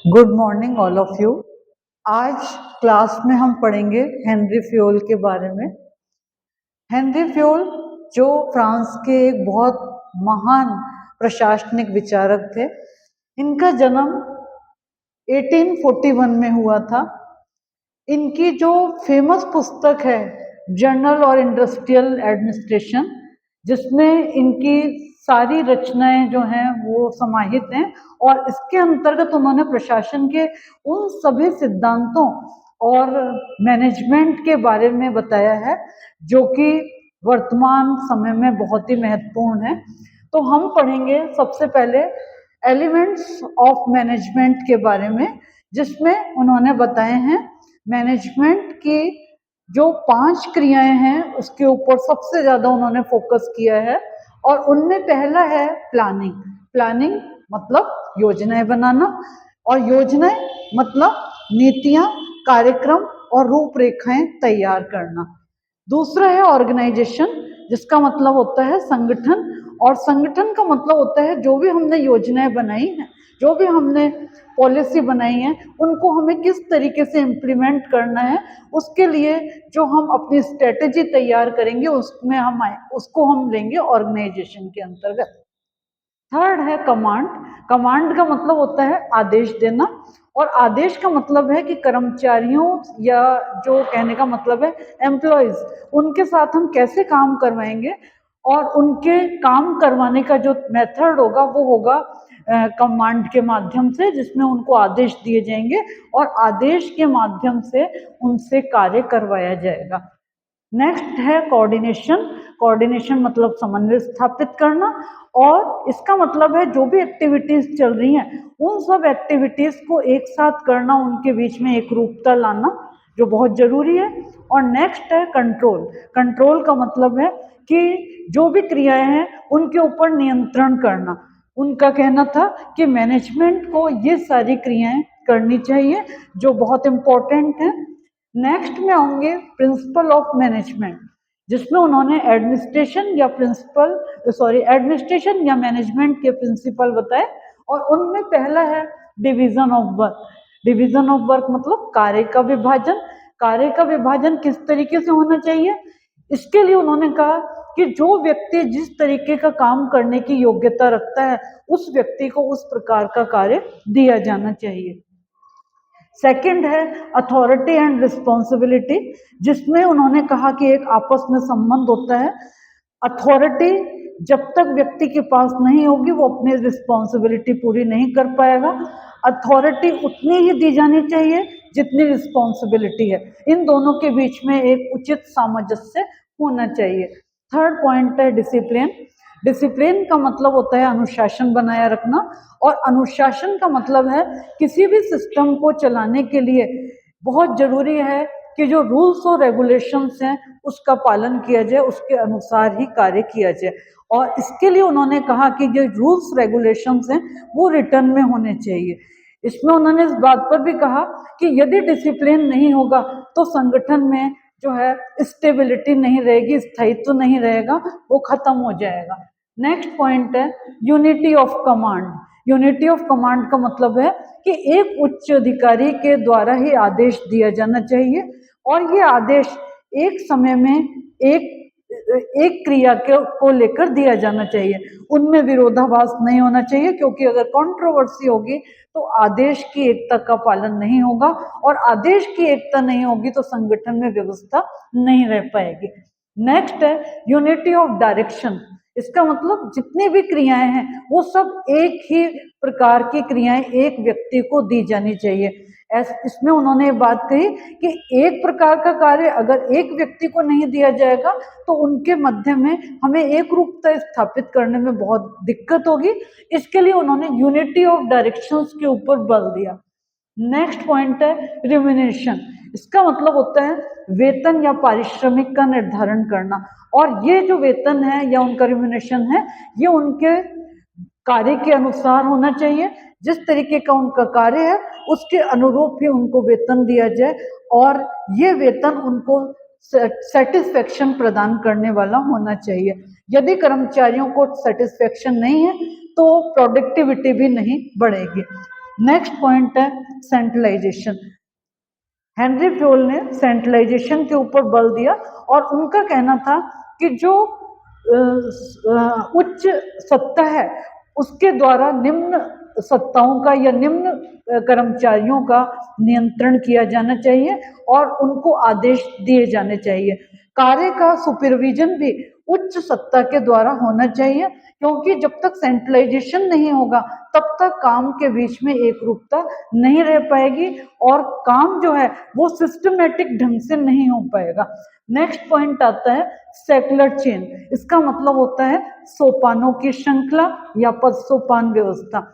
Good morning all of you. आज class में हम पढ़ेंगे हेनरी फ्योल के बारे में। हेनरी फ्योल जो फ्रांस के एक बहुत महान प्रशासनिक विचारक थे। इनका जन्म 1841 में हुआ था। इनकी जो फेमस पुस्तक है जर्नल और इंडस्ट्रियल एडमिनिस्ट्रेशन, जिसमें इनकी सारी रचनाएं जो हैं वो समाहित हैं और इसके अंतर्गत उन्होंने प्रशासन के उन सभी सिद्धांतों और मैनेजमेंट के बारे में बताया है जो कि वर्तमान समय में बहुत ही महत्वपूर्ण है। तो हम पढ़ेंगे सबसे पहले एलिमेंट्स ऑफ मैनेजमेंट के बारे में, जिसमें उन्होंने बताए हैं मैनेजमेंट की जो 5 क्रियाएं हैं उसके ऊपर सबसे ज़्यादा उन्होंने फोकस किया है। और उनमें पहला है प्लानिंग। प्लानिंग मतलब योजनाएं बनाना, और योजनाएं मतलब नीतियां, कार्यक्रम और रूपरेखाएं तैयार करना। दूसरा है ऑर्गेनाइजेशन, जिसका मतलब होता है संगठन, और संगठन का मतलब होता है जो भी हमने योजनाएं बनाई हैं, जो भी हमने पॉलिसी बनाई है, उनको हमें किस तरीके से इम्प्लीमेंट करना है, उसके लिए जो हम अपनी स्ट्रेटेजी तैयार करेंगे उसको हम लेंगे ऑर्गेनाइजेशन के अंतर्गत। थर्ड है कमांड। कमांड का मतलब होता है आदेश देना, और आदेश का मतलब है कि कर्मचारियों या जो कहने का मतलब है एम्प्लॉयज, उनके साथ हम कैसे काम करवाएंगे, और उनके काम करवाने का जो मेथड होगा वो होगा कमांड के माध्यम से, जिसमें उनको आदेश दिए जाएंगे और आदेश के माध्यम से उनसे कार्य करवाया जाएगा। नेक्स्ट है कोऑर्डिनेशन। कोऑर्डिनेशन मतलब समन्वय स्थापित करना, और इसका मतलब है जो भी एक्टिविटीज चल रही हैं उन सब एक्टिविटीज को एक साथ करना, उनके बीच में एक रूपता लाना, जो बहुत जरूरी है। और नेक्स्ट है कंट्रोल। कंट्रोल का मतलब है कि जो भी क्रियाएं हैं उनके ऊपर नियंत्रण करना। उनका कहना था कि मैनेजमेंट को ये सारी क्रियाएं करनी चाहिए जो बहुत इंपॉर्टेंट है। नेक्स्ट में आएंगे प्रिंसिपल ऑफ मैनेजमेंट, जिसमें उन्होंने एडमिनिस्ट्रेशन या मैनेजमेंट के प्रिंसिपल बताए, और उनमें पहला है division of work. Division of work मतलब कार्य का विभाजन। कार्य का विभाजन किस तरीके से होना चाहिए, इसके लिए उन्होंने कहा कि जो व्यक्ति जिस तरीके का काम करने की योग्यता रखता है उस व्यक्ति को उस प्रकार का कार्य दिया जाना चाहिए। सेकंड है अथॉरिटी एंड रिस्पॉन्सिबिलिटी, जिसमें उन्होंने कहा कि एक आपस में संबंध होता है। अथॉरिटी जब तक व्यक्ति के पास नहीं होगी वो अपनी रिस्पॉन्सिबिलिटी पूरी नहीं कर पाएगा। अथॉरिटी उतनी ही दी जानी चाहिए जितनी रिस्पॉन्सिबिलिटी है। इन दोनों के बीच में एक उचित सामंजस्य होना चाहिए। थर्ड पॉइंट है डिसिप्लिन। डिसिप्लिन का मतलब होता है अनुशासन बनाए रखना, और अनुशासन का मतलब है किसी भी सिस्टम को चलाने के लिए बहुत जरूरी है कि जो रूल्स और रेगुलेशंस हैं उसका पालन किया जाए, उसके अनुसार ही कार्य किया जाए। और इसके लिए उन्होंने कहा कि जो रूल्स रेगुलेशंस हैं वो रिटर्न में होने चाहिए। इसमें उन्होंने इस बात पर भी कहा कि यदि डिसिप्लिन नहीं होगा तो संगठन में जो है स्टेबिलिटी नहीं रहेगी, स्थायित्व नहीं रहेगा, वो खत्म हो जाएगा। नेक्स्ट पॉइंट है unity of command. Unity of command का मतलब है कि एक उच्च अधिकारी के द्वारा ही आदेश दिया जाना चाहिए, और ये आदेश एक समय में एक क्रिया को लेकर दिया जाना चाहिए। उनमें विरोधाभास नहीं होना चाहिए, क्योंकि अगर कंट्रोवर्सी होगी तो आदेश की एकता का पालन नहीं होगा, और आदेश की एकता नहीं होगी तो संगठन में व्यवस्था नहीं रह पाएगी। नेक्स्ट है यूनिटी ऑफ डायरेक्शन। इसका मतलब जितनी भी क्रियाएं हैं वो सब एक ही प्रकार की क्रियाएं एक व्यक्ति को दी जानी चाहिए। इसमें उन्होंने बात कही कि एक प्रकार का कार्य अगर एक व्यक्ति को नहीं दिया जाएगा तो उनके मध्य में हमें एक रूपता स्थापित करने में बहुत दिक्कत होगी। इसके लिए उन्होंने यूनिटी ऑफ डायरेक्शंस के ऊपर बल दिया। नेक्स्ट पॉइंट है रिम्यूनरेशन। इसका मतलब होता है वेतन या पारिश्रमिक का निर्धारण करना, और ये जो वेतन है या उनका रिम्यूनरेशन है ये उनके कार्य के अनुसार होना चाहिए। जिस तरीके का उनका कार्य है उसके अनुरूप ही उनको वेतन दिया जाए, और ये वेतन उनको सेटिस्फेक्शन प्रदान करने वाला होना चाहिए। यदि कर्मचारियों को सेटिस्फेक्शन नहीं है तो प्रोडक्टिविटी भी नहीं बढ़ेगी। नेक्स्ट पॉइंट है सेंट्रलाइजेशन। हेनरी फ्योल ने सेंट्रलाइजेशन के ऊपर बल दिया और उनका कहना था कि जो उच्च सत्ता है उसके द्वारा निम्न सत्ताओं का या निम्न कर्मचारियों का नियंत्रण किया जाना चाहिए और उनको आदेश दिए जाने चाहिए। कार्य का सुपरविजन भी उच्च सत्ता के द्वारा होना चाहिए, क्योंकि जब तक सेंट्रलाइजेशन नहीं होगा तब तक काम के बीच में एक रूपता नहीं रह पाएगी और काम जो है वो सिस्टमेटिक ढंग से नहीं हो पाएगा। नेक्स्ट पॉइंट आता है सेकुलर चेन। इसका मतलब होता है सोपानों की श्रृंखला या पदसोपान व्यवस्था।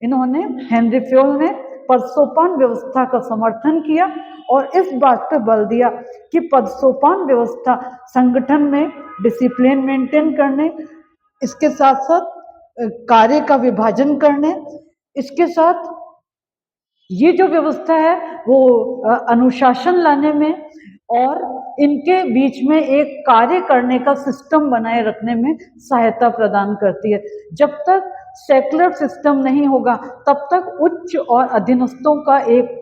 इन्होंने हेनरी फ्योल ने पदसोपान व्यवस्था का समर्थन किया और इस बात पर बल दिया कि पदसोपान व्यवस्था संगठन में डिसिप्लिन मेंटेन करने, इसके साथ साथ कार्य का विभाजन करने, इसके साथ ये जो व्यवस्था है वो अनुशासन लाने में और इनके बीच में एक कार्य करने का सिस्टम बनाए रखने में सहायता प्रदान करती है। जब तक सेकुलर सिस्टम नहीं होगा तब तक उच्च और अधीनस्थों का एक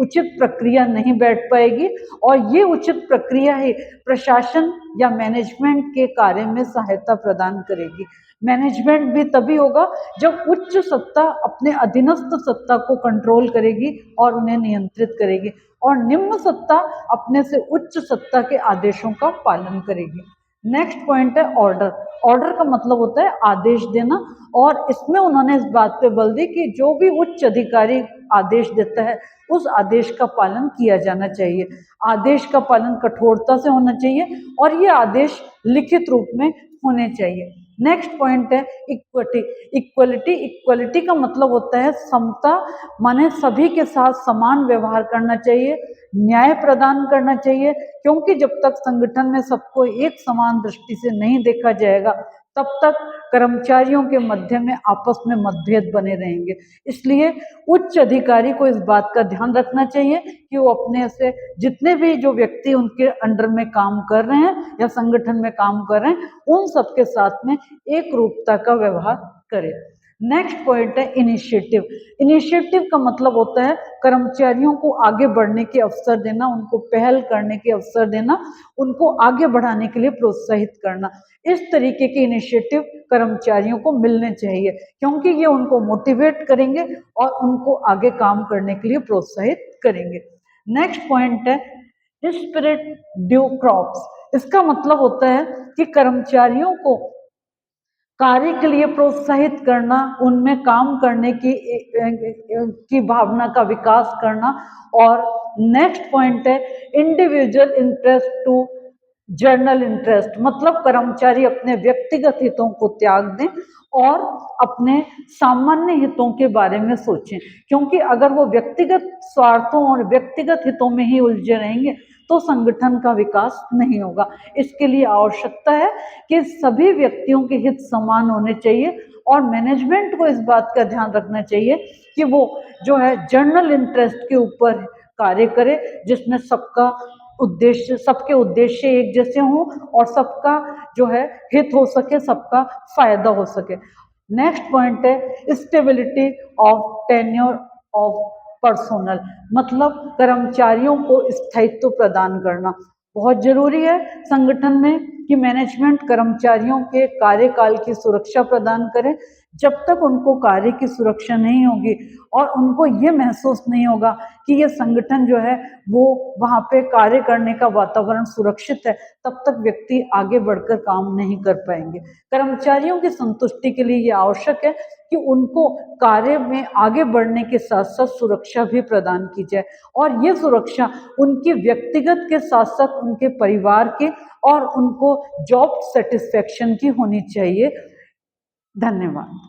उचित प्रक्रिया नहीं बैठ पाएगी और ये उचित प्रक्रिया ही प्रशासन या मैनेजमेंट के कार्य में सहायता प्रदान करेगी। मैनेजमेंट भी तभी होगा जब उच्च सत्ता अपने अधीनस्थ सत्ता को कंट्रोल करेगी और उन्हें नियंत्रित करेगी और निम्न सत्ता अपने से उच्च सत्ता के आदेशों का पालन करेगी। नेक्स्ट पॉइंट है ऑर्डर। ऑर्डर का मतलब होता है आदेश देना और इसमें उन्होंने इस बात पे बल दी कि जो भी उच्च अधिकारी आदेश देता है उस आदेश का पालन किया जाना चाहिए। आदेश का पालन कठोरता से होना चाहिए और ये आदेश लिखित रूप में होने चाहिए। नेक्स्ट पॉइंट है इक्विटी। इक्वलिटी का मतलब होता है समता, माने सभी के साथ समान व्यवहार करना चाहिए, न्याय प्रदान करना चाहिए, क्योंकि जब तक संगठन में सबको एक समान दृष्टि से नहीं देखा जाएगा तब तक कर्मचारियों के मध्य में आपस में मतभेद बने रहेंगे। इसलिए उच्च अधिकारी को इस बात का ध्यान रखना चाहिए कि वो अपने से जितने भी जो व्यक्ति उनके अंडर में काम कर रहे हैं या संगठन में काम कर रहे हैं उन सबके साथ में एक रूपता का व्यवहार करें। नेक्स्ट पॉइंट है इनिशिएटिव। इनिशिएटिव का मतलब होता है कर्मचारियों को आगे बढ़ने के अवसर देना, उनको पहल करने के अवसर देना, उनको आगे बढ़ाने के लिए प्रोत्साहित करना। इस तरीके के इनिशिएटिव कर्मचारियों को मिलने चाहिए क्योंकि ये उनको मोटिवेट करेंगे और उनको आगे काम करने के लिए प्रोत्साहित करेंगे। नेक्स्ट पॉइंट है स्पिरिट ड्यू क्रॉप्स। इसका मतलब होता है कि कर्मचारियों को कार्य के लिए प्रोत्साहित करना, उनमें काम करने की भावना का विकास करना। और नेक्स्ट पॉइंट है individual interest to general interest, मतलब कर्मचारी अपने व्यक्तिगत हितों को त्याग दें और अपने सामान्य हितों के बारे में सोचें, क्योंकि अगर वो व्यक्तिगत स्वार्थों और व्यक्तिगत हितों में ही उलझे रहेंगे तो संगठन का विकास नहीं होगा। इसके लिए आवश्यकता है कि सभी व्यक्तियों के हित समान होने चाहिए और मैनेजमेंट को इस बात का ध्यान रखना चाहिए कि वो जो है जर्नल इंटरेस्ट के ऊपर कार्य करे, जिसमें सबके उद्देश्य एक जैसे हों और सबका जो है हित हो सके, सबका फायदा हो सके। नेक्स्ट पॉइंट है stability of tenure of personnel, मतलब कर्मचारियों को स्थायित्व प्रदान करना। बहुत जरूरी है संगठन में कि मैनेजमेंट कर्मचारियों के कार्यकाल की सुरक्षा प्रदान करे। जब तक उनको कार्य की सुरक्षा नहीं होगी और उनको ये महसूस नहीं होगा कि ये संगठन जो है वो वहाँ पे कार्य करने का वातावरण सुरक्षित है, तब तक व्यक्ति आगे बढ़कर काम नहीं कर पाएंगे। कर्मचारियों की संतुष्टि के लिए ये आवश्यक है कि उनको कार्य में आगे बढ़ने के साथ साथ सुरक्षा भी प्रदान की जाए और ये सुरक्षा उनके व्यक्तिगत के साथ साथ उनके परिवार के और उनको जॉब सेटिस्फेक्शन की होनी चाहिए। धन्यवाद।